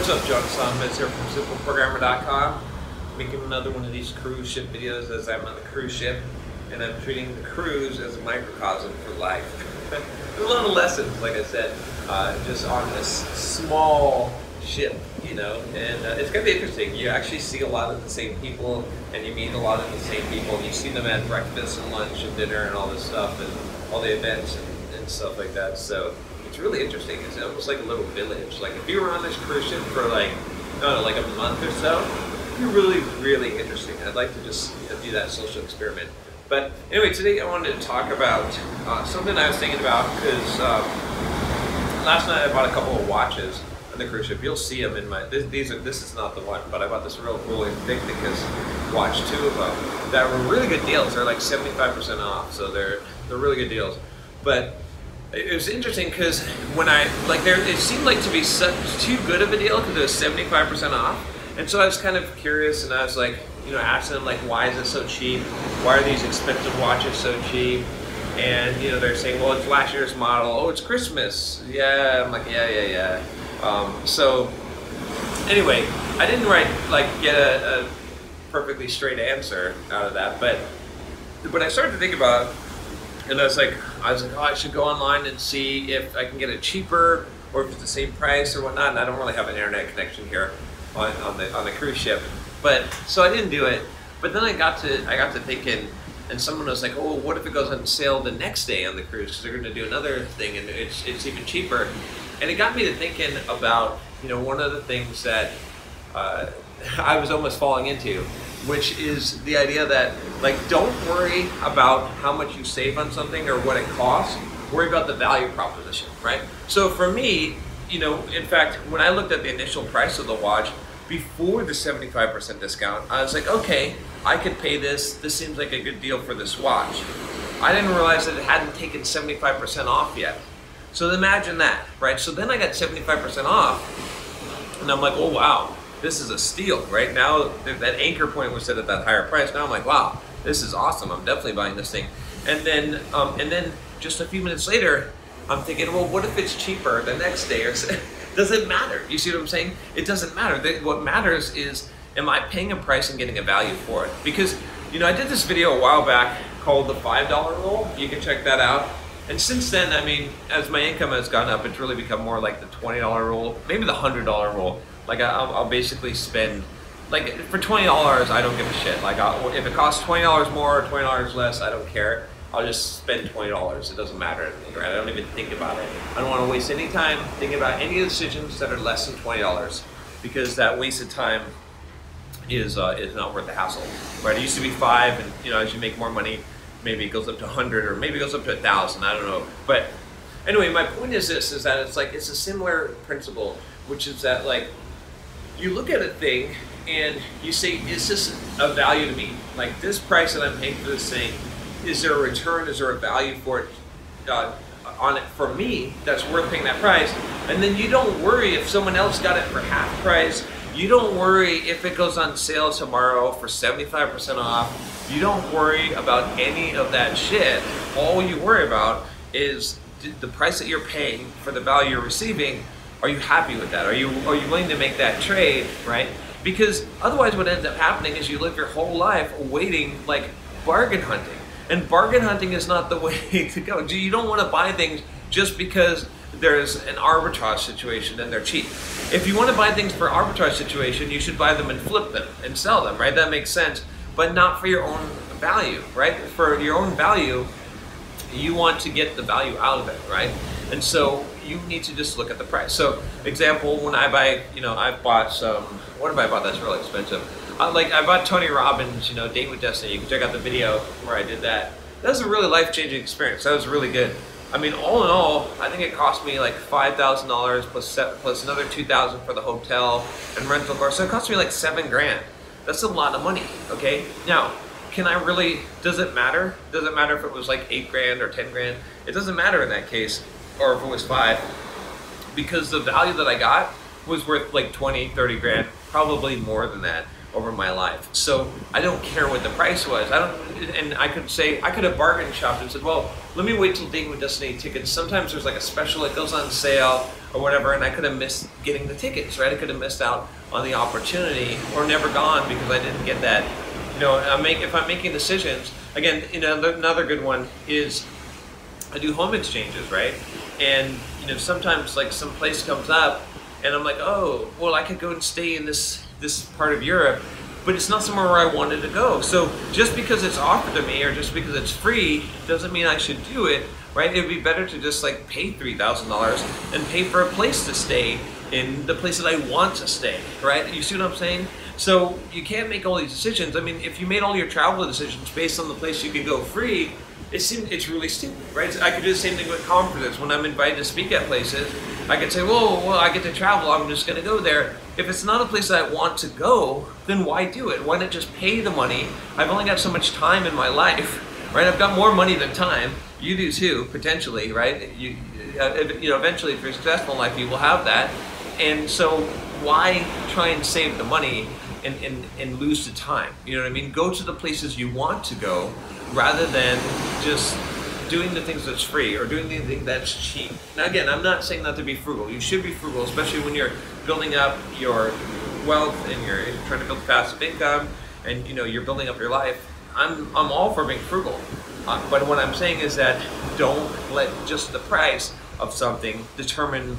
What's up, John Saunders here from SimpleProgrammer.com, making another one of these cruise ship videos as I'm on a cruise ship and I'm treating the cruise as a microcosm for life. There's a lot of lessons, like I said, just on this small ship, you know, and it's going to be interesting. You actually see a lot of the same people and you meet a lot of the same people and you see them at breakfast and lunch and dinner and all this stuff and all the events and stuff like that. So it's really interesting. It's almost like a little village. Like if you were on this cruise ship for like, I don't know, like a month or so, it'd be really, really interesting. I'd like to just do that social experiment. But anyway, today I wanted to talk about something I was thinking about because last night I bought a couple of watches on the cruise ship. You'll see them in my, this is not the one, but I bought this real cool Invictus watch, 2 of them, that were really good deals. They're like 75% off, so they're really good deals. But it was interesting because when it seemed like to be such too good of a deal because it was 75% off, and so I was kind of curious, and I was like, you know, asking them like, why is it so cheap? Why are these expensive watches so cheap? And you know, they're saying, well, it's last year's model. Oh, it's Christmas. Yeah, I'm like, yeah. So anyway, I didn't get a perfectly straight answer out of that, but I started to think about it. And I was like, oh, I should go online and see if I can get it cheaper or if it's the same price or whatnot. And I don't really have an internet connection here on the cruise ship, but so I didn't do it. But then I got to thinking, and someone was like, oh, what if it goes on sale the next day on the cruise because they're going to do another thing and it's even cheaper. And it got me to thinking about, you know, one of the things that I was almost falling into, which is the idea that, like, don't worry about how much you save on something or what it costs, worry about the value proposition, right? So for me, you know, in fact, when I looked at the initial price of the watch before the 75% discount, I was like, okay, I could pay this. This seems like a good deal for this watch. I didn't realize that it hadn't taken 75% off yet. So imagine that, right? So then I got 75% off, and I'm like, oh, wow. This is a steal, right? Now that anchor point was set at that higher price. Now I'm like, wow, this is awesome. I'm definitely buying this thing. And then just a few minutes later, I'm thinking, well, what if it's cheaper the next day? Or does it matter? You see what I'm saying? It doesn't matter. What matters is, am I paying a price and getting a value for it? Because, you know, I did this video a while back called the $5 rule. You can check that out. And since then, I mean, as my income has gone up, it's really become more like the $20 rule, maybe the $100 rule. Like I'll basically spend, like for $20, I don't give a shit. Like if it costs $20 more or $20 less, I don't care. I'll just spend $20. It doesn't matter, right? I don't even think about it. I don't want to waste any time thinking about any decisions that are less than $20 because that wasted time is not worth the hassle, right? It used to be $5, and you know, as you make more money, maybe it goes up to 100 or maybe it goes up to 1,000. I don't know. But anyway, my point is this: is that it's a similar principle, which is that like, you look at a thing and you say, is this a value to me? Like this price that I'm paying for this thing, is there a return? Is there a value for it on it for me that's worth paying that price? And then you don't worry if someone else got it for half price. You don't worry if it goes on sale tomorrow for 75% off. You don't worry about any of that shit. All you worry about is the price that you're paying for the value you're receiving. Are you happy with that? Are you willing to make that trade, right? Because otherwise what ends up happening is you live your whole life waiting, like bargain hunting. And bargain hunting is not the way to go. You don't want to buy things just because there's an arbitrage situation and they're cheap. If you want to buy things for arbitrage situation, you should buy them and flip them and sell them, right? That makes sense, but not for your own value, right? For your own value, you want to get the value out of it, right? And so you need to just look at the price. So example, when I buy, you know, I've bought some, what have I bought that's really expensive? I bought Tony Robbins, you know, Date with Destiny. You can check out the video where I did that. That was a really life-changing experience. That was really good. I mean, all in all, I think it cost me like $5,000 plus another $2,000 for the hotel and rental car. So it cost me like $7,000. That's a lot of money, okay? Now, does it matter? Does it matter if it was like $8,000 or $10,000? It doesn't matter in that case, or if it was $5,000, because the value that I got was worth like $20,000, $30,000, probably more than that over my life. So I don't care what the price was. I could have bargain shopped and said, well, let me wait till Date with Destiny tickets. Sometimes there's like a special that goes on sale. or whatever, and I could have missed getting the tickets, right? I could have missed out on the opportunity or never gone because I didn't get that. You know, if I'm making decisions, again, you know, another good one is I do home exchanges, right? And you know, sometimes like some place comes up and I'm like, oh, well, I could go and stay in this part of Europe, but it's not somewhere where I wanted to go. So just because it's offered to me or just because it's free doesn't mean I should do it, right? It would be better to just like pay $3,000 and pay for a place to stay in the place that I want to stay, right? You see what I'm saying? So you can't make all these decisions. I mean, if you made all your travel decisions based on the place you could go free, it's really stupid, right? I could do the same thing with conferences. When I'm invited to speak at places, I could say, well, I get to travel, I'm just gonna go there. If it's not a place that I want to go, then why do it? Why not just pay the money? I've only got so much time in my life, right? I've got more money than time. You do too, potentially, right? You know, eventually if you're successful in life, you will have that. And so why try and save the money and lose the time? You know what I mean? Go to the places you want to go rather than just doing the things that's free or doing the thing that's cheap. Now again, I'm not saying not to be frugal. You should be frugal, especially when you're building up your wealth and you're trying to build passive income and you know you're building up your life. I'm all for being frugal. But what I'm saying is that don't let just the price of something determine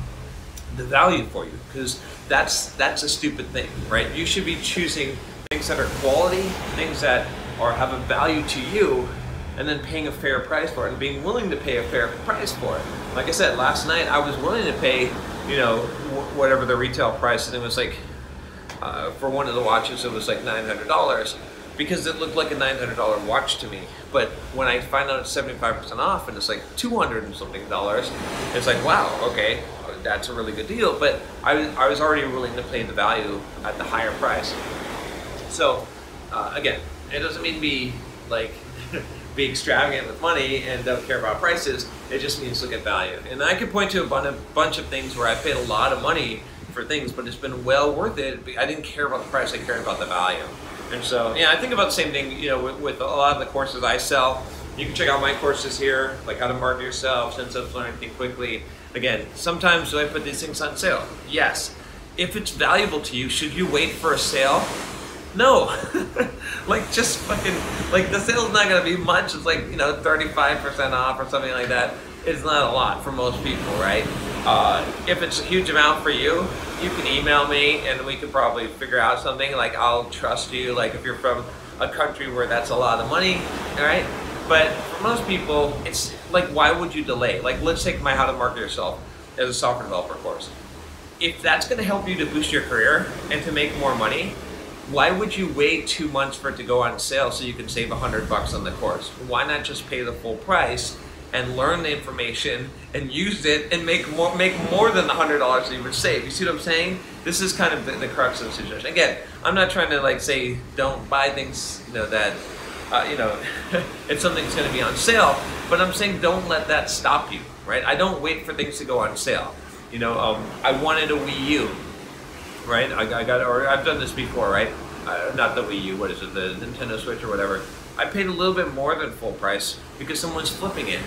the value for you, because that's a stupid thing, right? You should be choosing things that are quality, things that have a value to you, and then paying a fair price for it and being willing to pay a fair price for it. Like I said, last night I was willing to pay, you know, whatever the retail price, and it was like, for one of the watches it was like $900 because it looked like a $900 watch to me. But when I find out it's 75% off and it's like $200 and something, it's like, wow, okay, that's a really good deal. But I was already willing to pay the value at the higher price. So again, it doesn't mean be like be extravagant with money and don't care about prices. It just means look at value. And I could point to a bunch of things where I paid a lot of money for things, but it's been well worth it. I didn't care about the price, I cared about the value. And so, yeah, I think about the same thing, you know, with a lot of the courses I sell. You can check out my courses here, like how to market yourself, 10 steps to learn anything quickly. Again, sometimes do I put these things on sale? Yes. If it's valuable to you, should you wait for a sale? No. Like, just fucking, like, the sale's not gonna be much. It's like, you know, 35% off or something like that. It's not a lot for most people, right? If it's a huge amount for you, you can email me and we could probably figure out something. Like, I'll trust you, like if you're from a country where that's a lot of money, all right? But for most people, it's like, why would you delay? Like, let's take my How to Market Yourself as a software developer course. If that's gonna help you to boost your career and to make more money, why would you wait 2 months for it to go on sale so you can save $100 on the course? Why not just pay the full price and learn the information and use it and make more than the $100 that you would save? You see what I'm saying? This is kind of the crux of the situation. Again, I'm not trying to like say don't buy things, you know, that you know, if something's going to be on sale, but I'm saying don't let that stop you, right? I don't wait for things to go on sale. You know, I wanted a Wii U, right? I've done this before, right? Not the Wii U, what is it, the Nintendo Switch or whatever. I paid a little bit more than full price because someone's flipping it.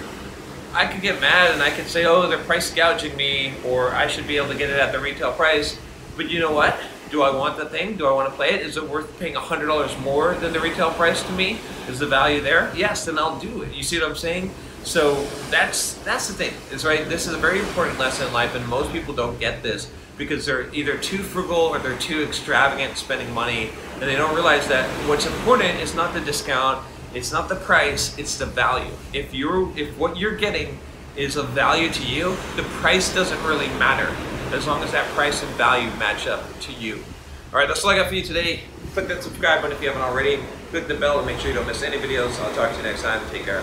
I could get mad and I could say, oh, they're price gouging me, or I should be able to get it at the retail price. But you know what? Do I want the thing? Do I want to play it? Is it worth paying $100 more than the retail price to me? Is the value there? Yes, then I'll do it. You see what I'm saying? So that's the thing. It's right. This is a very important lesson in life, and most people don't get this because they're either too frugal or they're too extravagant spending money, and they don't realize that what's important is not the discount, it's not the price, it's the value. If what you're getting is of value to you, the price doesn't really matter as long as that price and value match up to you. All right, that's all I got for you today. Click that subscribe button if you haven't already. Click the bell to make sure you don't miss any videos. I'll talk to you next time. Take care.